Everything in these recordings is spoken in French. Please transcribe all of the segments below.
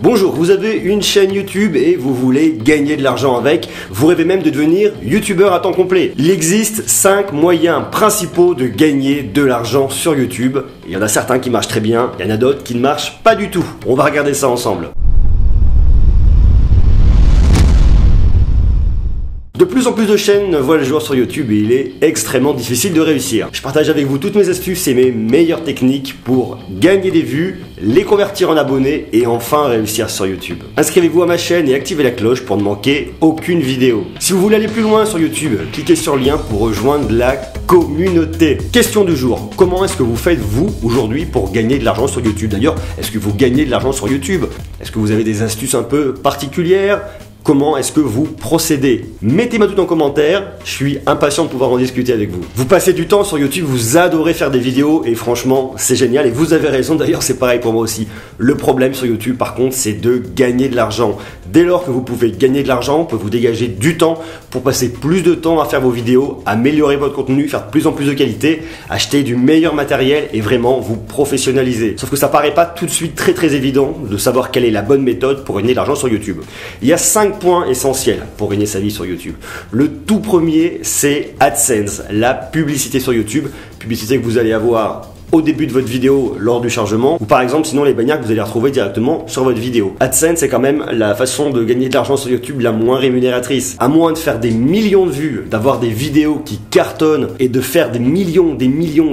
Bonjour, vous avez une chaîne YouTube et vous voulez gagner de l'argent avec, vous rêvez même de devenir youtubeur à temps complet. Il existe 5 moyens principaux de gagner de l'argent sur YouTube. Il y en a certains qui marchent très bien, il y en a d'autres qui ne marchent pas du tout. On va regarder ça ensemble. De plus en plus de chaînes voient le jour sur YouTube et il est extrêmement difficile de réussir. Je partage avec vous toutes mes astuces et mes meilleures techniques pour gagner des vues, les convertir en abonnés et enfin réussir sur YouTube. Inscrivez-vous à ma chaîne et activez la cloche pour ne manquer aucune vidéo. Si vous voulez aller plus loin sur YouTube, cliquez sur le lien pour rejoindre la communauté. Question du jour, comment est-ce que vous faites vous aujourd'hui pour gagner de l'argent sur YouTube? D'ailleurs, est-ce que vous gagnez de l'argent sur YouTube? Est-ce que vous avez des astuces un peu particulières? Comment est-ce que vous procédez? Mettez-moi tout en commentaire, je suis impatient de pouvoir en discuter avec vous. Vous passez du temps sur YouTube, vous adorez faire des vidéos et franchement c'est génial et vous avez raison, d'ailleurs c'est pareil pour moi aussi. Le problème sur YouTube par contre c'est de gagner de l'argent. Dès lors que vous pouvez gagner de l'argent, on peut vous dégager du temps pour passer plus de temps à faire vos vidéos, améliorer votre contenu, faire de plus en plus de qualité, acheter du meilleur matériel et vraiment vous professionnaliser. Sauf que ça paraît pas tout de suite très évident de savoir quelle est la bonne méthode pour gagner de l'argent sur YouTube. Il y a 5 points essentiels pour gagner sa vie sur YouTube. Le tout premier, c'est AdSense, la publicité sur YouTube, publicité que vous allez avoir au début de votre vidéo lors du chargement ou par exemple sinon les bannières que vous allez retrouver directement sur votre vidéo. AdSense c'est quand même la façon de gagner de l'argent sur YouTube la moins rémunératrice. À moins de faire des millions de vues, d'avoir des vidéos qui cartonnent et de faire des millions et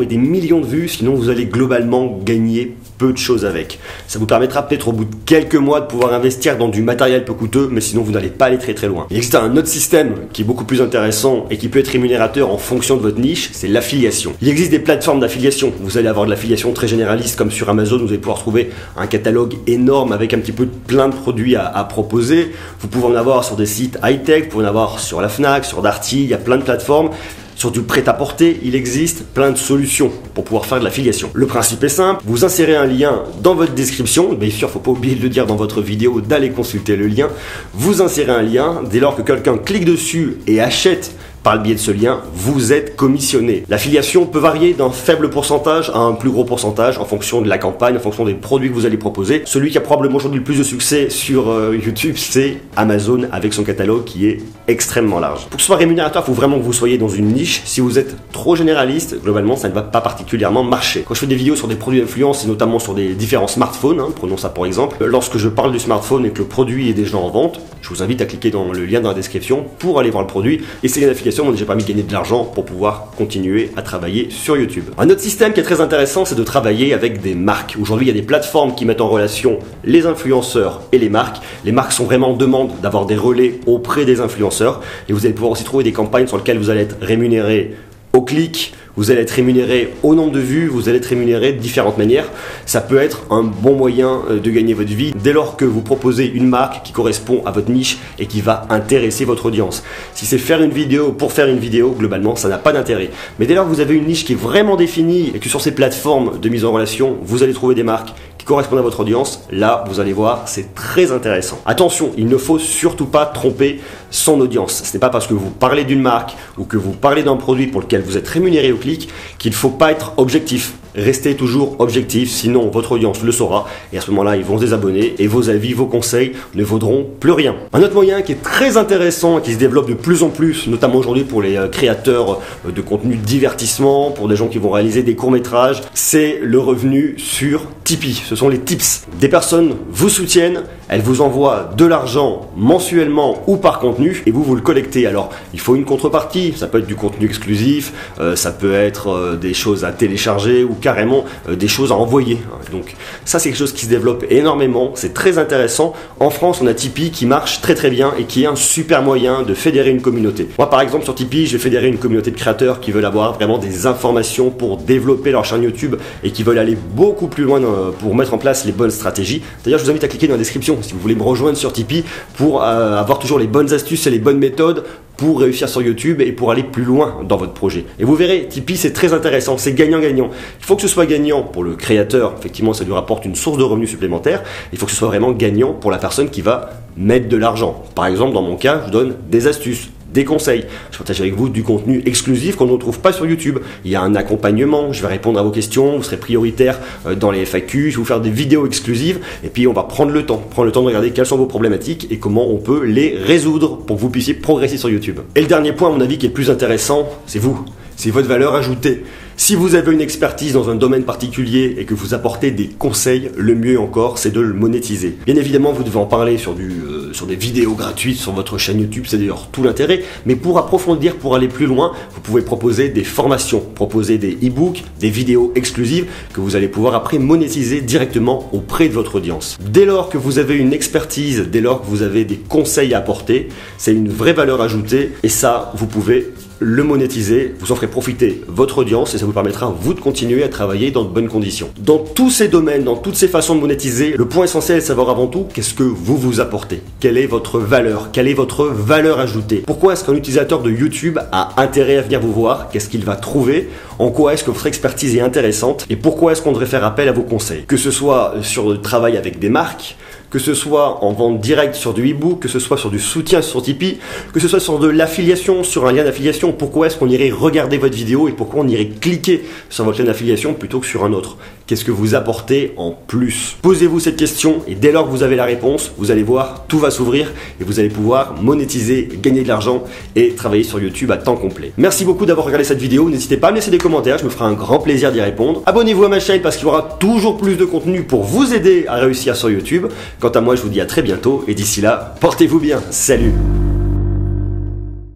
des millions de vues, sinon vous allez globalement gagner peu de choses avec. Ça vous permettra peut-être au bout de quelques mois de pouvoir investir dans du matériel peu coûteux, mais sinon vous n'allez pas aller très loin. Il existe un autre système qui est beaucoup plus intéressant et qui peut être rémunérateur en fonction de votre niche, c'est l'affiliation. Il existe des plateformes d'affiliation. Vous allez avoir de l'affiliation très généraliste comme sur Amazon, vous allez pouvoir trouver un catalogue énorme avec un petit peu plein de produits à proposer. Vous pouvez en avoir sur des sites high-tech, vous pouvez en avoir sur la Fnac, sur Darty, il y a plein de plateformes. Sur du prêt-à-porter, il existe plein de solutions pour pouvoir faire de l'affiliation. Le principe est simple, vous insérez un lien dans votre description, bien sûr, il ne faut pas oublier de le dire dans votre vidéo, d'aller consulter le lien. Vous insérez un lien, dès lors que quelqu'un clique dessus et achète par le biais de ce lien, vous êtes commissionné. L'affiliation peut varier d'un faible pourcentage à un plus gros pourcentage en fonction de la campagne, en fonction des produits que vous allez proposer. Celui qui a probablement aujourd'hui le plus de succès sur YouTube, c'est Amazon avec son catalogue qui est extrêmement large. Pour que ce soit rémunérateur, il faut vraiment que vous soyez dans une niche. Si vous êtes trop généraliste, globalement, ça ne va pas particulièrement marcher. Quand je fais des vidéos sur des produits d'influence et notamment sur des différents smartphones, prenons ça pour exemple, lorsque je parle du smartphone et que le produit est déjà en vente, je vous invite à cliquer dans le lien dans la description pour aller voir le produit. Et c'est l'affiliation m'ont déjà permis de gagner de l'argent pour pouvoir continuer à travailler sur YouTube. Un autre système qui est très intéressant, c'est de travailler avec des marques. Aujourd'hui, il y a des plateformes qui mettent en relation les influenceurs et les marques. Les marques sont vraiment en demande d'avoir des relais auprès des influenceurs et vous allez pouvoir aussi trouver des campagnes sur lesquelles vous allez être rémunéré au clic, vous allez être rémunéré au nombre de vues, vous allez être rémunéré de différentes manières. Ça peut être un bon moyen de gagner votre vie dès lors que vous proposez une marque qui correspond à votre niche et qui va intéresser votre audience. Si c'est faire une vidéo pour faire une vidéo, globalement, ça n'a pas d'intérêt. Mais dès lors que vous avez une niche qui est vraiment définie et que sur ces plateformes de mise en relation, vous allez trouver des marques qui correspondent à votre audience, là, vous allez voir, c'est très intéressant. Attention, il ne faut surtout pas tromper son audience. Ce n'est pas parce que vous parlez d'une marque ou que vous parlez d'un produit pour lequel vous êtes rémunéré au clic qu'il ne faut pas être objectif. Restez toujours objectif, sinon votre audience le saura et à ce moment-là, ils vont se désabonner et vos avis, vos conseils ne vaudront plus rien. Un autre moyen qui est très intéressant et qui se développe de plus en plus, notamment aujourd'hui pour les créateurs de contenu de divertissement, pour des gens qui vont réaliser des courts-métrages, c'est le revenu sur Tipeee. Ce sont les tips. Des personnes vous soutiennent, elles vous envoient de l'argent mensuellement ou par contenu et vous le collectez. Alors, il faut une contrepartie, ça peut être du contenu exclusif, ça peut être des choses à télécharger ou carrément des choses à envoyer. Donc ça c'est quelque chose qui se développe énormément, c'est très intéressant. En France on a Tipeee qui marche très bien et qui est un super moyen de fédérer une communauté. Moi par exemple sur Tipeee je vais fédérer une communauté de créateurs qui veulent avoir vraiment des informations pour développer leur chaîne YouTube et qui veulent aller beaucoup plus loin pour mettre en place les bonnes stratégies. D'ailleurs je vous invite à cliquer dans la description si vous voulez me rejoindre sur Tipeee pour avoir toujours les bonnes astuces et les bonnes méthodes pour réussir sur YouTube et pour aller plus loin dans votre projet. Et vous verrez, Tipeee c'est très intéressant, c'est gagnant-gagnant. Il faut que ce soit gagnant pour le créateur, effectivement ça lui rapporte une source de revenus supplémentaire. Il faut que ce soit vraiment gagnant pour la personne qui va mettre de l'argent. Par exemple dans mon cas, je donne des astuces, des conseils. Je partage avec vous du contenu exclusif qu'on ne retrouve pas sur YouTube. Il y a un accompagnement, je vais répondre à vos questions, vous serez prioritaire dans les FAQ, je vais vous faire des vidéos exclusives et puis on va prendre le temps de regarder quelles sont vos problématiques et comment on peut les résoudre pour que vous puissiez progresser sur YouTube. Et le dernier point, à mon avis, qui est le plus intéressant, c'est vous. C'est votre valeur ajoutée. Si vous avez une expertise dans un domaine particulier et que vous apportez des conseils, le mieux encore, c'est de le monétiser. Bien évidemment, vous devez en parler sur des vidéos gratuites sur votre chaîne YouTube, c'est d'ailleurs tout l'intérêt. Mais pour approfondir, pour aller plus loin, vous pouvez proposer des formations, proposer des e-books, des vidéos exclusives que vous allez pouvoir après monétiser directement auprès de votre audience. Dès lors que vous avez une expertise, dès lors que vous avez des conseils à apporter, c'est une vraie valeur ajoutée et ça, vous pouvez le monétiser, vous en ferez profiter votre audience et ça vous permettra vous de continuer à travailler dans de bonnes conditions. Dans tous ces domaines, dans toutes ces façons de monétiser, le point essentiel est de savoir avant tout qu'est-ce que vous apportez. Quelle est votre valeur? Quelle est votre valeur ajoutée? Pourquoi est-ce qu'un utilisateur de YouTube a intérêt à venir vous voir? Qu'est-ce qu'il va trouver? En quoi est-ce que votre expertise est intéressante? Et pourquoi est-ce qu'on devrait faire appel à vos conseils? Que ce soit sur le travail avec des marques, que ce soit en vente directe sur du e-book, que ce soit sur du soutien sur Tipeee, que ce soit sur de l'affiliation, sur un lien d'affiliation, pourquoi est-ce qu'on irait regarder votre vidéo et pourquoi on irait cliquer sur votre lien d'affiliation plutôt que sur un autre? Qu'est-ce que vous apportez en plus? Posez-vous cette question et dès lors que vous avez la réponse, vous allez voir, tout va s'ouvrir et vous allez pouvoir monétiser, gagner de l'argent et travailler sur YouTube à temps complet. Merci beaucoup d'avoir regardé cette vidéo. N'hésitez pas à me laisser des commentaires, je me ferai un grand plaisir d'y répondre. Abonnez-vous à ma chaîne parce qu'il y aura toujours plus de contenu pour vous aider à réussir sur YouTube. Quant à moi, je vous dis à très bientôt et d'ici là, portez-vous bien. Salut!